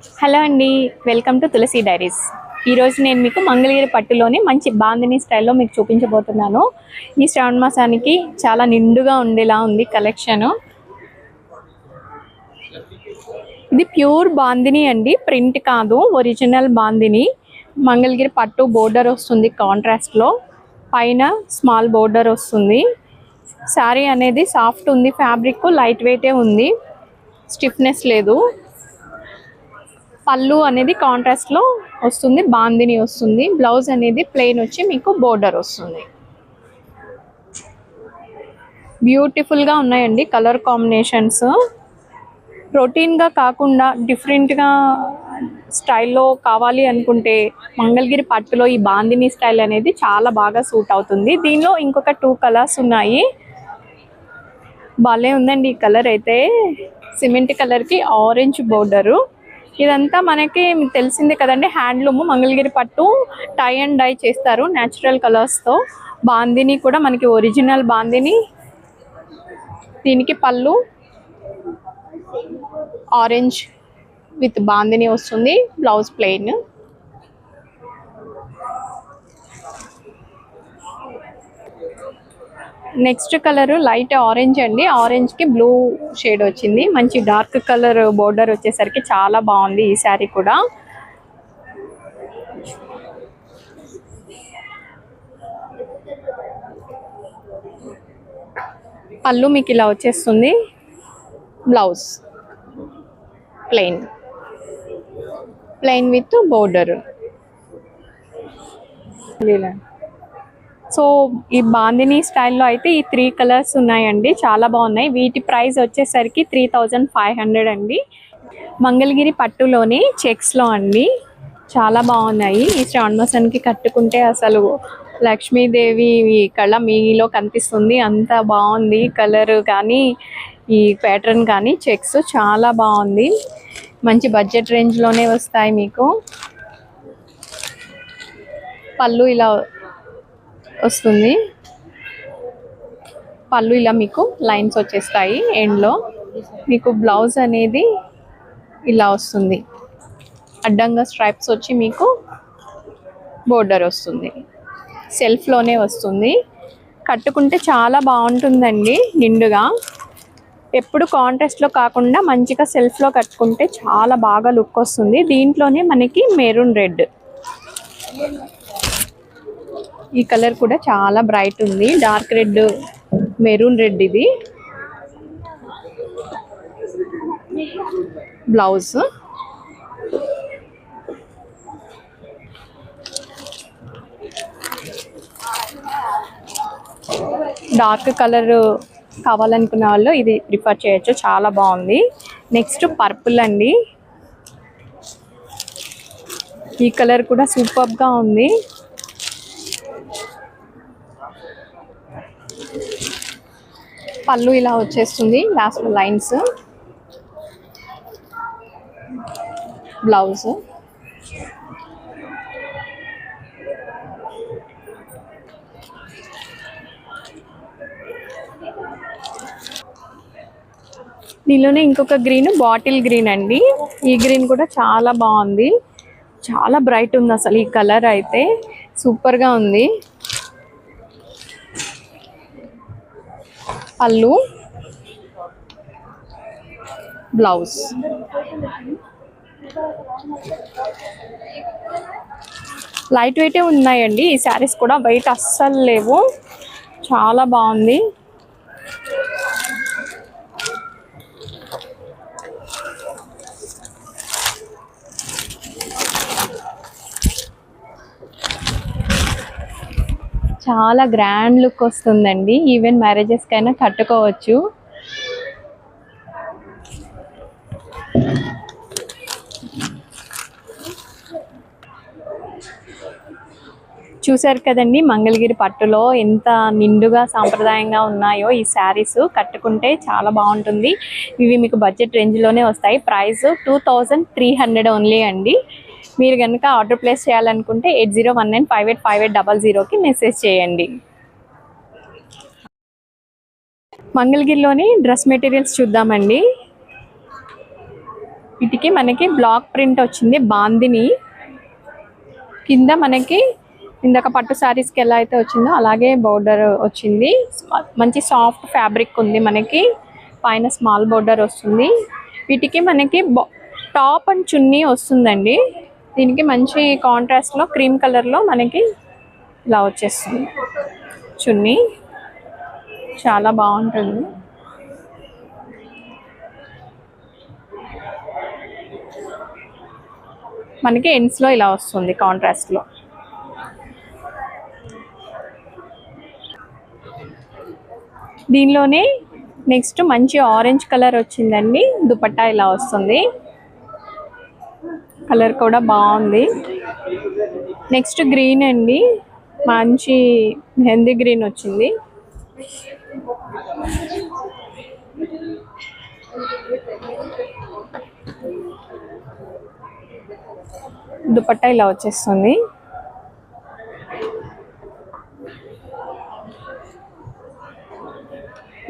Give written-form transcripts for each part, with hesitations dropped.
Hello అండి, welcome to Tulasi diaries. ఈరోజు నేను మీకు మంగళగిరి పట్టులోని మంచి బాందిని స్టైల్లో మీకు చూపించబోతున్నాను. ఈ శ్రావణ మాసానికి చాలా నిండుగా ఉండేలా ఉంది కలెక్షన్. ఇది ప్యూర్ బాందిని అండి, ప్రింట్ కాదు, ఒరిజినల్ బాందిని. మంగళగిరి పట్టు బోర్డర్ వస్తుంది కాంట్రాస్ట్లో, పైన స్మాల్ బోర్డర్ వస్తుంది. శారీ అనేది సాఫ్ట్ ఉంది, ఫ్యాబ్రిక్ లైట్ వెయిటే ఉంది, స్టిఫ్నెస్ లేదు. పళ్ళు అనేది కాంట్రాస్ట్లో వస్తుంది, బాందిని వస్తుంది. బ్లౌజ్ అనేది ప్లెయిన్ వచ్చి మీకు బోర్డర్ వస్తుంది. బ్యూటిఫుల్గా ఉన్నాయండి కలర్ కాంబినేషన్స్. రొటీన్గా కాకుండా డిఫరెంట్గా స్టైల్లో కావాలి అనుకుంటే మంగళగిరి పట్టులో ఈ బాందిని స్టైల్ అనేది చాలా బాగా సూట్ అవుతుంది. దీనిలో ఇంకొక 2 కలర్స్ ఉన్నాయి. భలే ఉందండి ఈ కలర్ అయితే, సిమెంట్ కలర్కి ఆరెంజ్ బోర్డరు. ఇదంతా మనకి తెలిసిందే కదండి, హ్యాండ్లూమ్. మంగళగిరి పట్టు టై అండ్ డై చేస్తారు న్యాచురల్ కలర్స్తో. బాందిని కూడా మనకి ఒరిజినల్ బాందిని. దీనికి పళ్ళు ఆరెంజ్ విత్ బాందిని వస్తుంది, blouse plain. Next colour light orange అండి, ఆరెంజ్కి బ్లూ షేడ్ వచ్చింది. మంచి డార్క్ కలర్ బోర్డర్ వచ్చేసరికి చాలా బాగుంది ఈ శారీ కూడా. పళ్ళు మీకు ఇలా వచ్చేస్తుంది, blouse plain with border. So ఈ బాందిని స్టైల్లో అయితే ఈ 3 కలర్స్ ఉన్నాయండి, చాలా బాగున్నాయి. వీటి ప్రైస్ వచ్చేసరికి 3500 అండి. మంగళగిరి పట్టులోని చెక్స్లో అండి, చాలా బాగున్నాయి. ఈ శ్రావణ మాసానికి కట్టుకుంటే అసలు లక్ష్మీదేవి కళ మీలో కనిపిస్తుంది, అంత బాగుంది కలర్ కానీ ఈ ప్యాటర్న్ కానీ. చెక్స్ చాలా బాగుంది, మంచి బడ్జెట్ రేంజ్లోనే వస్తాయి మీకు. పళ్ళు ఇలా వస్తుంది, పళ్ళు ఇలా మీకు లైన్స్ వచ్చేస్తాయి ఎండ్లో. మీకు బ్లౌజ్ అనేది ఇలా వస్తుంది, అడ్డంగా స్ట్రైప్స్ వచ్చి మీకు బోర్డర్ వస్తుంది, సెల్ఫ్లోనే వస్తుంది. కట్టుకుంటే చాలా బాగుంటుందండి నిండుగా. ఎప్పుడు కాంట్రాస్ట్లో కాకుండా మంచిగా సెల్ఫ్లో కట్టుకుంటే చాలా బాగా లుక్ వస్తుంది. దీంట్లోనే మనకి మెరూన్ రెడ్, ఈ కలర్ కూడా చాలా బ్రైట్ ఉంది, డార్క్ రెడ్ మెరూన్ రెడ్. ఇది బ్లౌజ్. డార్క్ కలర్ కావాలనుకున్న వాళ్ళు ఇది ప్రిఫర్ చేయొచ్చు, చాలా బాగుంది. నెక్స్ట్ పర్పుల్ అండి, ఈ కలర్ కూడా సూపర్గా ఉంది. పళ్ళు ఇలా వచ్చేస్తుంది, లాస్ట్ లైన్స్, బ్లౌజ్. దీనిలోనే ఇంకొక గ్రీన్, బాటిల్ గ్రీన్ అండి. ఈ గ్రీన్ కూడా చాలా బాగుంది, చాలా బ్రైట్ ఉంది అసలు. ఈ కలర్ అయితే సూపర్గా ఉంది. పళ్ళు, బ్లౌజ్. లైట్ వెయిటే ఉన్నాయండి ఈ శారీస్ కూడా, వెయిట్ అస్సలు లేవు, చాలా బాగుంది. చాలా గ్రాండ్ లుక్ వస్తుందండి, ఈవెన్ మ్యారేజెస్కైనా కట్టుకోవచ్చు. చూసారు కదండి మంగళగిరి పట్టులో ఎంత నిండుగా సాంప్రదాయంగా ఉన్నాయో ఈ శారీస్. కట్టుకుంటే చాలా బాగుంటుంది. ఇవి మీకు బడ్జెట్ రేంజ్లోనే వస్తాయి. ప్రైస్ 2300 ఓన్లీ అండి. మీరు కనుక ఆర్డర్ ప్లేస్ చేయాలనుకుంటే 8019585800కి మెసేజ్ చేయండి. మంగళగిరిలోని డ్రెస్ మెటీరియల్స్ చూద్దామండి. వీటికి మనకి బ్లాక్ ప్రింట్ వచ్చింది బాందిని. కింద మనకి ఇందాక పట్టు శారీస్కి ఎలా అయితే వచ్చిందో అలాగే బోర్డర్ వచ్చింది. మంచి సాఫ్ట్ ఫ్యాబ్రిక్ ఉంది మనకి. పైన స్మాల్ బోర్డర్ వస్తుంది. వీటికి మనకి టాప్ అండ్ చున్నీ వస్తుందండి. దీనికి మంచి కాంట్రాస్ట్లో క్రీమ్ కలర్లో మనకి ఇలా వచ్చేస్తుంది చున్నీ. చాలా బాగుంటుంది. మనకి ఎండ్స్లో ఇలా వస్తుంది కాంట్రాస్ట్లో. దీనిలోనే నెక్స్ట్ మంచి ఆరెంజ్ కలర్ వచ్చిందండి. దుపట్టా ఇలా వస్తుంది. కలర్ కూడా బాగుంది. నెక్స్ట్ గ్రీన్ అండి. మంచి మెహందీ గ్రీన్ వచ్చింది. దుపట్టా ఇలా వచ్చేస్తుంది.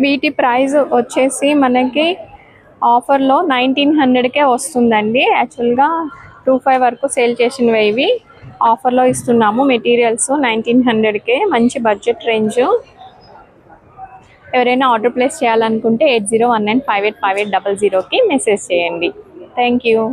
వీటి ప్రైస్ వచ్చేసి మనకి ఆఫర్లో 1900కే వస్తుందండి. యాక్చువల్గా 2500 వరకు సేల్ చేసినవి ఇవి. ఆఫర్లో ఇస్తున్నాము మెటీరియల్స్ 1900కే. మంచి బడ్జెట్ రేంజ్. ఎవరైనా ఆర్డర్ ప్లేస్ చేయాలనుకుంటే 8019585800కి మెసేజ్ చేయండి. Thank you.